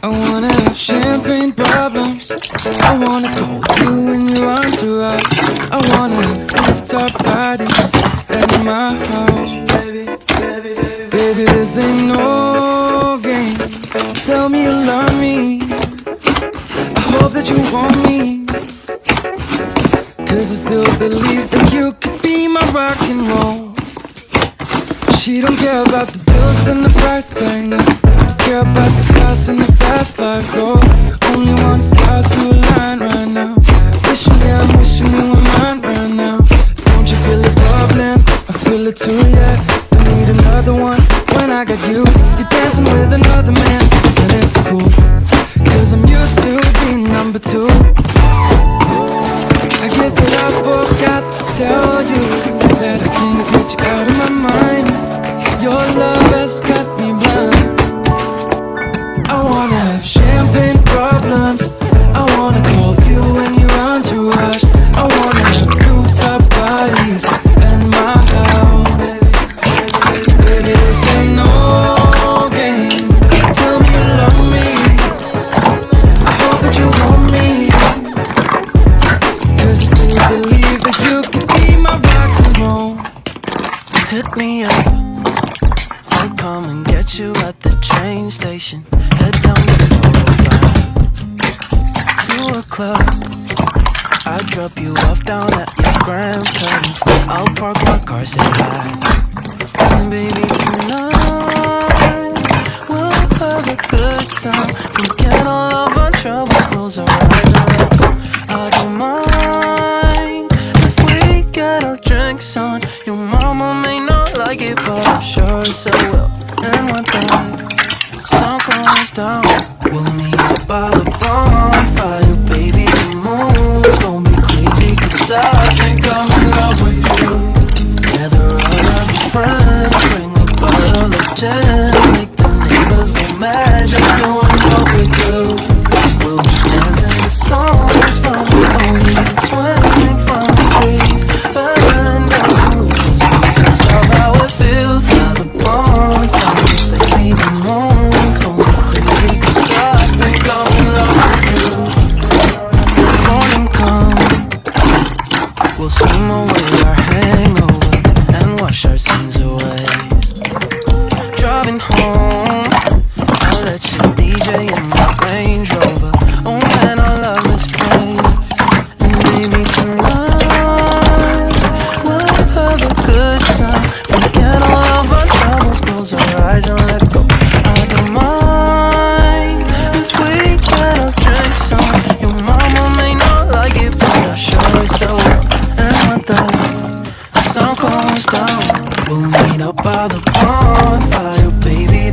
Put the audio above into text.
I wanna have champagne problems. I wanna call you in your entourage. I wanna have rooftop parties at my house. Baby, this ain't no game. Tell me you love me. I hope that you want me. Cause I still believe that you could be my rock and roll. She don't care about the bills and the price tag, no. Care about the cars and the fast life, go. Only one star to a line right now. Wishing me, I'm wishing you were mine right now. Don't you feel it bubbling? I feel it too, yeah. Don't need another one when I got you. You're dancing with another man, and it's cool. Cause I'm used to being number two. I guess that I forgot to tell you that I can't get you out of my mind. Your love has got me blind. I wanna have champagne problems. I wanna call you when you're entourage. I wanna have rooftop parties at my house. Baby, this ain't no game. Tell me you love me. I hope that you want me. Cause I still believe that you could be my rock and roll. Hit me up, I'll come and get you at the train station. Head down the 405 to a club. I'll drop you off down at your grandparents'. I'll park my car, say hi. And baby, tonight we'll have a good time. Forget all of our troubles, close our eyes and let go. I don't mind if we get our drinks on. Your mama may not like it, but I'm sure so will. And when the sun goes down, we'll meet up by the bonfire. Baby, the moon's gonna be crazy, cause I think I'm in love with you. Gather all of your friends, bring a bottle of gin, make the neighbors go mad, just doing what we do. We'll be dancing to songs from the ocean, swimming from the trees, burning down the just love how it feels by the bonfire. Baby, the moon's gonna be crazy, cause I think I'm in love with you. Morning come, we'll swim away our hangover and wash our sins away. Driving home, I'll let you DJ in my Range Rover. Oh man, our love is playing. And baby, tonight we'll have a good time. Forget all of our troubles, close our eyes and let go. I don't mind if we get our drinks on. Your mama may not like it, but I'll show it so well. And when the sun goes down, we'll meet up by the bonfire. Baby,